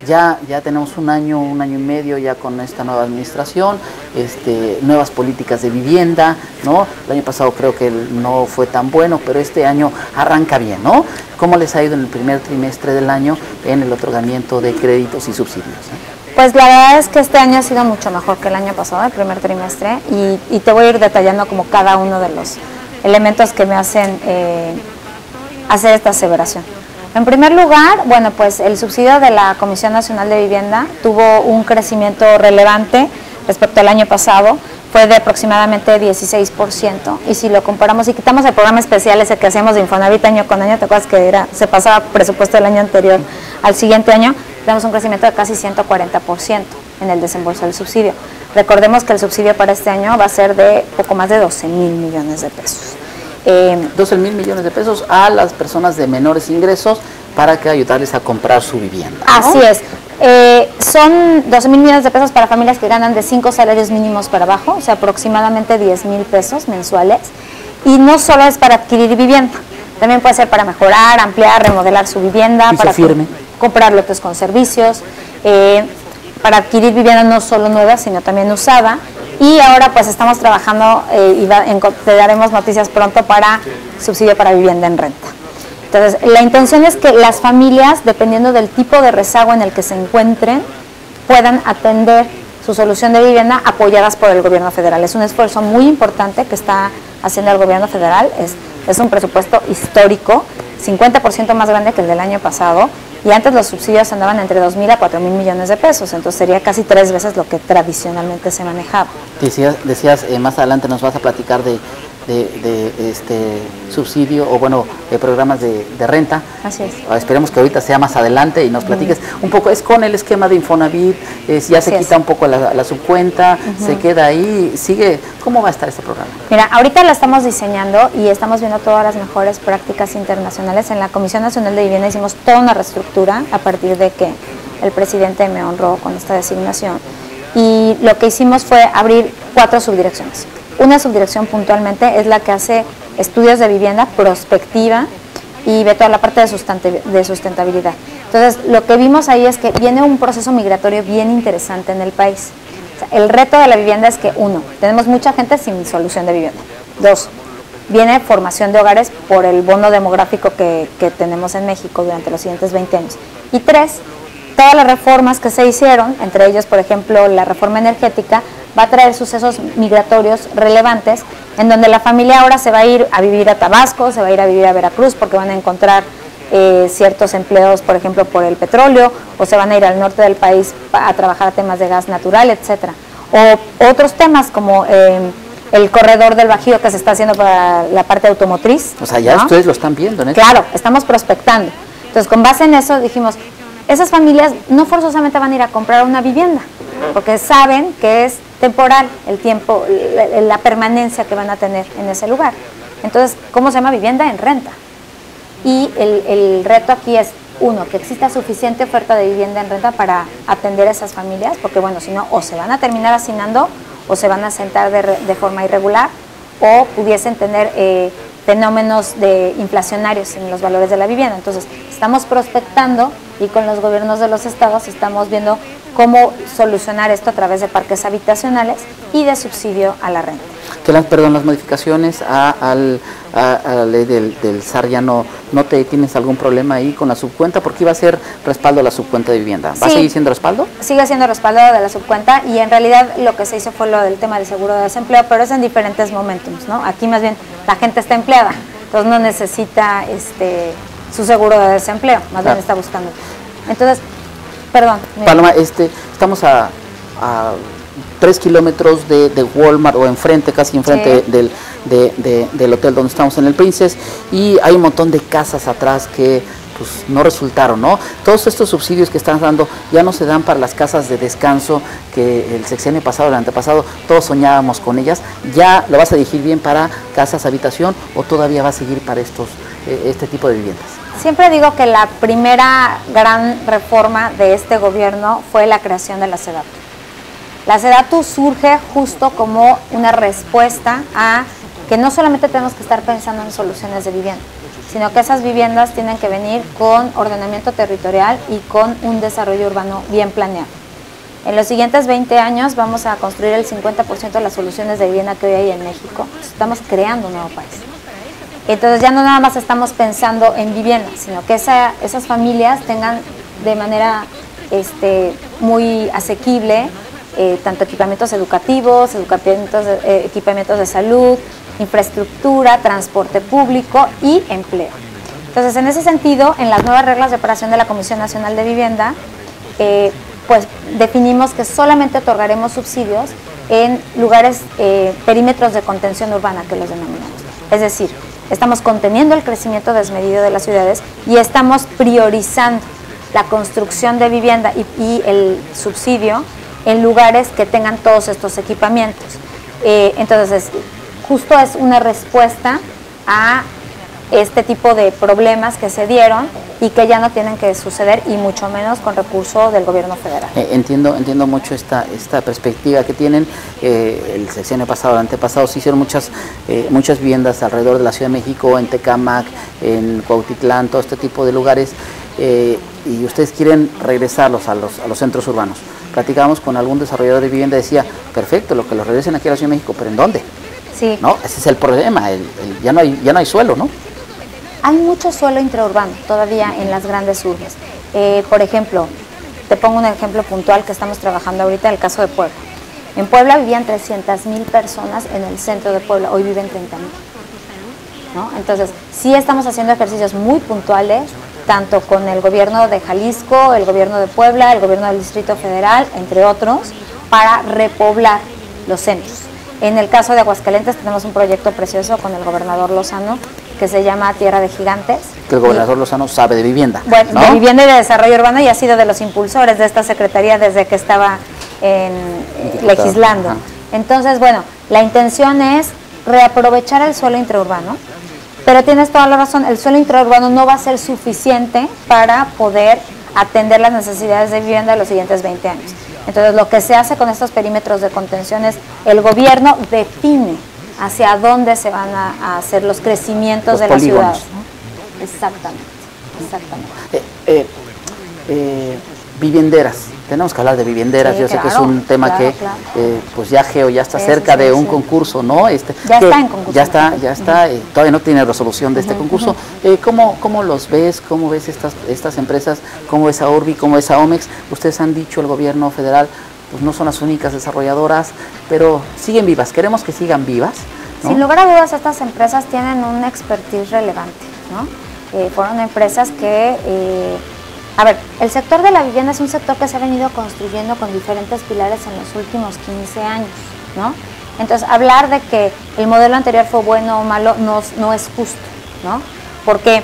Ya tenemos un año y medio ya con esta nueva administración, nuevas políticas de vivienda, ¿no? El año pasado creo que no fue tan bueno, pero este año arranca bien, ¿no? ¿Cómo les ha ido en el primer trimestre del año en el otorgamiento de créditos y subsidios? Pues la verdad es que este año ha sido mucho mejor que el año pasado, el primer trimestre, y te voy a ir detallando como cada uno de los elementos que me hacen hacer esta aseveración. En primer lugar, bueno, pues el subsidio de la Comisión Nacional de Vivienda tuvo un crecimiento relevante respecto al año pasado, fue de aproximadamente 16%, y si lo comparamos y quitamos el programa especial ese que hacemos de Infonavit año con año, ¿te acuerdas que se pasaba presupuesto del año anterior al siguiente año? Tenemos un crecimiento de casi 140% en el desembolso del subsidio. Recordemos que el subsidio para este año va a ser de poco más de 12,000 millones de pesos. 12,000 millones de pesos a las personas de menores ingresos para que ayudarles a comprar su vivienda, ¿no? Así es. Son 12,000 millones de pesos para familias que ganan de 5 salarios mínimos para abajo, o sea, aproximadamente 10,000 pesos mensuales. Y no solo es para adquirir vivienda, también puede ser para mejorar, ampliar, remodelar su vivienda, para comprar lotes con servicios, para adquirir vivienda no solo nueva, sino también usada. Y ahora pues estamos trabajando y te daremos noticias pronto para subsidio para vivienda en renta. Entonces, la intención es que las familias, dependiendo del tipo de rezago en el que se encuentren, puedan atender su solución de vivienda apoyadas por el gobierno federal. Es un esfuerzo muy importante que está haciendo el gobierno federal, es un presupuesto histórico, 50% más grande que el del año pasado, y antes los subsidios andaban entre 2,000 a 4,000 millones de pesos, entonces sería casi 3 veces lo que tradicionalmente se manejaba. Decías más adelante nos vas a platicar de este subsidio o bueno, de programas de renta. Así es. Esperemos que ahorita sea más adelante y nos platiques un poco. Es con el esquema de Infonavit, ya se quita un poco la subcuenta, se queda ahí, sigue. ¿Cómo va a estar este programa? Mira, ahorita la estamos diseñando y estamos viendo todas las mejores prácticas internacionales. En la Comisión Nacional de Vivienda hicimos toda una reestructura a partir de que el presidente me honró con esta designación, y lo que hicimos fue abrir 4 subdirecciones. Una subdirección puntualmente es la que hace estudios de vivienda prospectiva y ve toda la parte de sustentabilidad. Entonces, lo que vimos ahí es que viene un proceso migratorio bien interesante en el país. O sea, el reto de la vivienda es que, 1, tenemos mucha gente sin solución de vivienda. 2, viene formación de hogares por el bono demográfico que tenemos en México durante los siguientes 20 años. Y 3, todas las reformas que se hicieron, entre ellos, por ejemplo, la reforma energética, va a traer sucesos migratorios relevantes, en donde la familia ahora se va a ir a vivir a Tabasco, se va a ir a vivir a Veracruz, porque van a encontrar ciertos empleos, por ejemplo, por el petróleo, o se van a ir al norte del país a trabajar temas de gas natural, etcétera. O otros temas como el corredor del Bajío que se está haciendo para la parte automotriz. O sea, ya, ¿no? Ustedes lo están viendo, ¿no? Claro, estamos prospectando. Entonces, con base en eso dijimos, esas familias no forzosamente van a ir a comprar una vivienda, porque saben que es temporal el tiempo, la permanencia que van a tener en ese lugar. Entonces, ¿cómo se llama? Vivienda en renta. Y el reto aquí es, 1, que exista suficiente oferta de vivienda en renta para atender a esas familias, porque bueno, si no, o se van a terminar hacinando, o se van a sentar de forma irregular, o pudiesen tener fenómenos inflacionarios en los valores de la vivienda. Entonces, estamos prospectando y con los gobiernos de los estados estamos viendo cómo solucionar esto a través de parques habitacionales y de subsidio a la renta. Que las modificaciones a la ley del SAR ya no tienes algún problema ahí con la subcuenta, porque iba a ser respaldo a la subcuenta de vivienda. ¿Va a seguir siendo respaldo? Sigue siendo respaldo de la subcuenta, y en realidad lo que se hizo fue lo del tema del seguro de desempleo, pero es en diferentes momentos, ¿no? Aquí más bien la gente está empleada, entonces no necesita su seguro de desempleo, más bien está buscando. Entonces, perdón. Paloma, estamos a 3 kilómetros de Walmart, o enfrente, casi enfrente del hotel donde estamos en el Princess, y hay un montón de casas atrás que pues no resultaron, ¿no? Todos estos subsidios que están dando ya no se dan para las casas de descanso que el sexenio pasado, el antepasado, todos soñábamos con ellas. ¿Ya lo vas a dirigir bien para casas habitación o todavía va a seguir para este tipo de viviendas? Siempre digo que la primera gran reforma de este gobierno fue la creación de la SEDATU. La SEDATU surge justo como una respuesta a que no solamente tenemos que estar pensando en soluciones de vivienda, sino que esas viviendas tienen que venir con ordenamiento territorial y con un desarrollo urbano bien planeado. En los siguientes 20 años vamos a construir el 50% de las soluciones de vivienda que hoy hay en México. Estamos creando un nuevo país. Entonces ya no nada más estamos pensando en vivienda, sino que esas familias tengan de manera muy asequible tanto equipamientos educativos, equipamientos de salud, infraestructura, transporte público y empleo. Entonces, en ese sentido, en las nuevas reglas de operación de la Comisión Nacional de Vivienda, pues definimos que solamente otorgaremos subsidios en lugares, perímetros de contención urbana, que los denominamos. Es decir, estamos conteniendo el crecimiento desmedido de las ciudades y estamos priorizando la construcción de vivienda y el subsidio en lugares que tengan todos estos equipamientos. Entonces, justo es una respuesta a este tipo de problemas que se dieron y que ya no tienen que suceder, y mucho menos con recurso del gobierno federal. Entiendo mucho esta perspectiva que tienen. El sexenio pasado, el antepasado, se hicieron muchas viviendas alrededor de la Ciudad de México, en Tecámac, en Cuautitlán, todo este tipo de lugares, y ustedes quieren regresarlos a los centros urbanos. Platicábamos con algún desarrollador de vivienda, decía, perfecto, lo que los regresen aquí a la Ciudad de México, pero ¿en dónde? Sí. ¿No? Ese es el problema, ya no hay suelo, ¿no? Hay mucho suelo intraurbano todavía en las grandes urbes. Por ejemplo, te pongo un ejemplo puntual que estamos trabajando ahorita, el caso de Puebla. En Puebla vivían 300,000 personas en el centro de Puebla, hoy viven 30,000. ¿No? Entonces, sí estamos haciendo ejercicios muy puntuales, tanto con el gobierno de Jalisco, el gobierno de Puebla, el gobierno del Distrito Federal, entre otros, para repoblar los centros. En el caso de Aguascalientes tenemos un proyecto precioso con el gobernador Lozano que se llama Tierra de Gigantes. Que el gobernador Lozano sabe de vivienda. Bueno, ¿no? De vivienda y de desarrollo urbano, y ha sido de los impulsores de esta secretaría desde que estaba legislando. Ajá. Entonces, bueno, la intención es reaprovechar el suelo intraurbano, pero tienes toda la razón, el suelo intraurbano no va a ser suficiente para poder atender las necesidades de vivienda de los siguientes 20 años. Entonces, lo que se hace con estos perímetros de contención es el gobierno define hacia dónde se van a hacer los crecimientos de las ciudades, ¿no? Exactamente. Vivienderas. Tenemos que hablar de vivienderas. Sí, yo sé que es un tema que pues ya ya está cerca de un concurso, ¿no? Ya está en concurso. Ya está, todavía no tiene resolución de este concurso. ¿Cómo los ves? ¿Cómo ves estas empresas? ¿Cómo ves a Urbi? ¿Cómo ves a Omex? Ustedes han dicho, el gobierno federal, pues no son las únicas desarrolladoras, pero siguen vivas. Queremos que sigan vivas, ¿no? Sin lugar a dudas, estas empresas tienen un expertise relevante, ¿no? Fueron empresas que... A ver, el sector de la vivienda es un sector que se ha venido construyendo con diferentes pilares en los últimos 15 años, ¿no? Entonces, hablar de que el modelo anterior fue bueno o malo no es justo, ¿no? Porque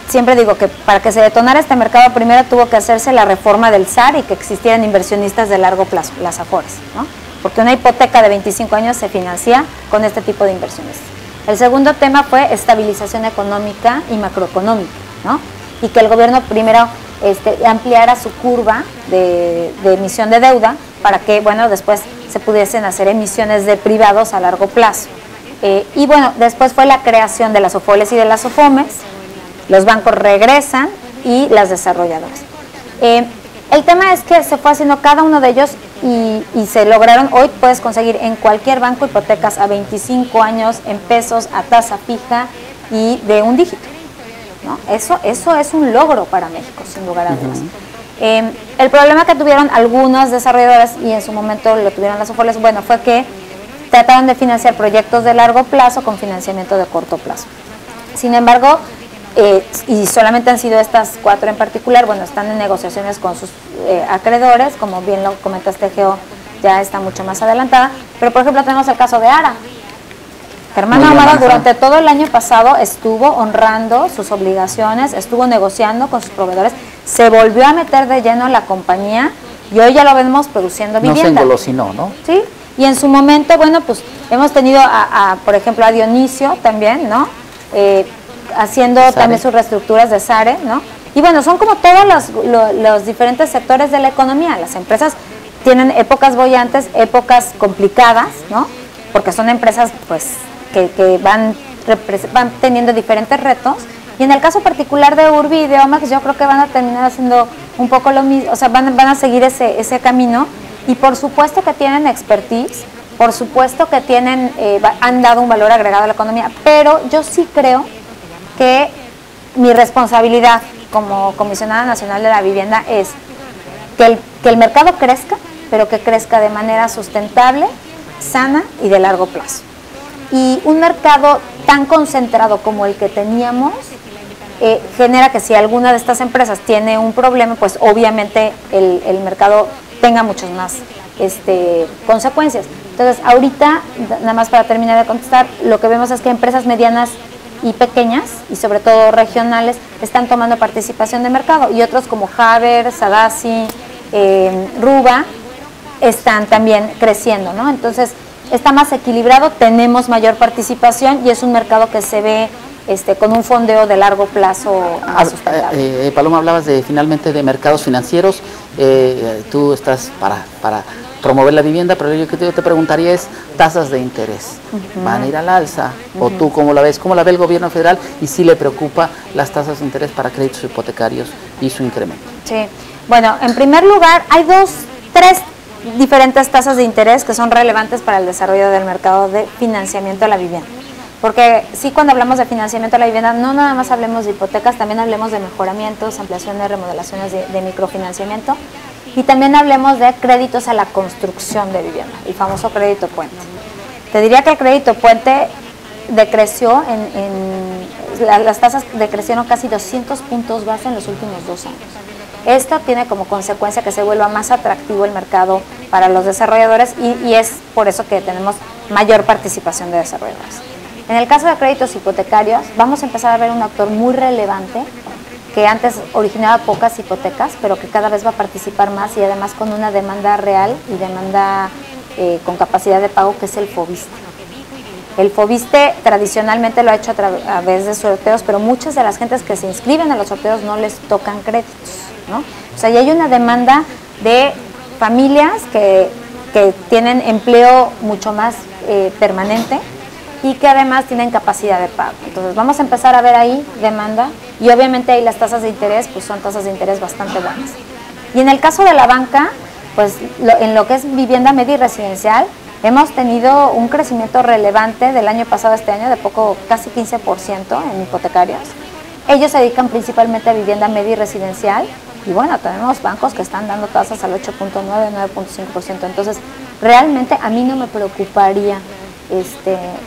siempre digo que para que se detonara este mercado, primero tuvo que hacerse la reforma del SAR y que existieran inversionistas de largo plazo, las AFORES, ¿no? Porque una hipoteca de 25 años se financia con este tipo de inversionistas. El segundo tema fue estabilización económica y macroeconómica, ¿no? Y que el gobierno primero ampliara su curva de emisión de deuda para que, bueno, después se pudiesen hacer emisiones de privados a largo plazo. Y bueno, después fue la creación de las OFOLES y de las OFOMES, los bancos regresan y las desarrolladoras. El tema es que se fue haciendo cada uno de ellos y se lograron. Hoy puedes conseguir en cualquier banco hipotecas a 25 años en pesos, a tasa fija y de un dígito, ¿no? Eso es un logro para México, sin lugar a dudas. El problema que tuvieron algunas desarrolladoras, y en su momento lo tuvieron las OFOLES, bueno, fue que trataron de financiar proyectos de largo plazo con financiamiento de corto plazo. Sin embargo, y solamente han sido estas 4 en particular, bueno, están en negociaciones con sus acreedores, como bien lo comentaste, Geo, ya está mucho más adelantada, pero por ejemplo tenemos el caso de ARA. Germán Ahumada durante todo el año pasado estuvo honrando sus obligaciones, estuvo negociando con sus proveedores, se volvió a meter de lleno en la compañía y hoy ya lo vemos produciendo vivienda. No se engolosinó, ¿no? Sí, y en su momento, bueno, pues hemos tenido por ejemplo, a Dionisio también, ¿no? Haciendo también sus reestructuras de SARE, ¿no? Y bueno, son como todos los diferentes sectores de la economía. Las empresas tienen épocas bollantes, épocas complicadas, ¿no? Porque son empresas, pues, que van teniendo diferentes retos, Y en el caso particular de Urbi y de Omax, yo creo que van a terminar haciendo un poco lo mismo, o sea, van a seguir ese camino, y por supuesto que tienen expertise, por supuesto que tienen, han dado un valor agregado a la economía, pero yo sí creo que mi responsabilidad como Comisionada Nacional de la Vivienda es que el mercado crezca, pero que crezca de manera sustentable, sana y de largo plazo. Y un mercado tan concentrado como el que teníamos genera que si alguna de estas empresas tiene un problema, pues obviamente el mercado tenga muchas más consecuencias. Entonces, ahorita, nada más para terminar de contestar, lo que vemos es que empresas medianas y pequeñas, y sobre todo regionales, están tomando participación de mercado, y otros como Haber, Sadasi, Ruba, están también creciendo, ¿no? Entonces, está más equilibrado, tenemos mayor participación y es un mercado que se ve con un fondeo de largo plazo más sustentable. Paloma, hablabas finalmente de mercados financieros, tú estás para promover la vivienda, pero yo que te preguntaría es tasas de interés, ¿van a ir al alza? ¿O tú cómo la ves? ¿Cómo la ve el gobierno federal? Y si le preocupa las tasas de interés para créditos hipotecarios y su incremento. Sí, bueno, en primer lugar hay tres diferentes tasas de interés que son relevantes para el desarrollo del mercado de financiamiento de la vivienda. Porque sí, cuando hablamos de financiamiento de la vivienda, no nada más hablemos de hipotecas, también hablemos de mejoramientos, ampliaciones, remodelaciones de microfinanciamiento, y también hablemos de créditos a la construcción de vivienda, el famoso crédito puente. Te diría que el crédito puente decreció, las tasas decrecieron casi 200 puntos base en los últimos 2 años. Esto tiene como consecuencia que se vuelva más atractivo el mercado para los desarrolladores, y es por eso que tenemos mayor participación de desarrolladores. En el caso de créditos hipotecarios, vamos a empezar a ver un actor muy relevante que antes originaba pocas hipotecas, pero que cada vez va a participar más, y además con una demanda real y demanda con capacidad de pago, que es el FOBISTE. El FOBISTE tradicionalmente lo ha hecho a través de sorteos, pero muchas de las gentes que se inscriben a los sorteos no les tocan créditos, ¿no? O sea, ya hay una demanda de familias que tienen empleo mucho más permanente, y que además tienen capacidad de pago. Entonces vamos a empezar a ver ahí demanda, y obviamente ahí las tasas de interés pues son tasas de interés bastante buenas. Y en el caso de la banca, pues en lo que es vivienda media y residencial, hemos tenido un crecimiento relevante del año pasado a este año, de casi 15% en hipotecarios. Ellos se dedican principalmente a vivienda media y residencial, y bueno, tenemos bancos que están dando tasas al 8.9, 9.5%. Entonces realmente a mí no me preocuparía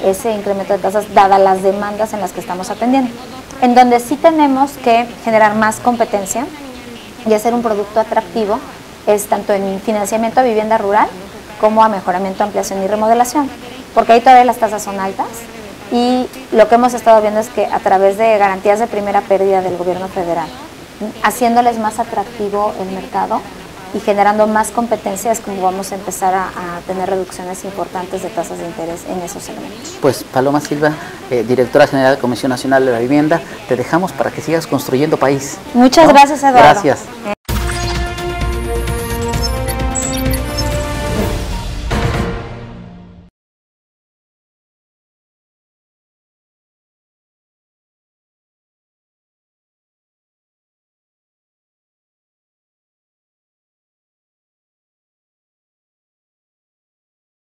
ese incremento de tasas, dadas las demandas en las que estamos atendiendo. En donde sí tenemos que generar más competencia y hacer un producto atractivo es tanto en financiamiento a vivienda rural como a mejoramiento, ampliación y remodelación, porque ahí todavía las tasas son altas, y lo que hemos estado viendo es que a través de garantías de primera pérdida del gobierno federal, haciéndoles más atractivo el mercado y generando más competencias, como vamos a empezar a tener reducciones importantes de tasas de interés en esos elementos. Pues Paloma Silva, directora general de Comisión Nacional de la Vivienda, te dejamos para que sigas construyendo país. Muchas gracias, Eduardo. Gracias.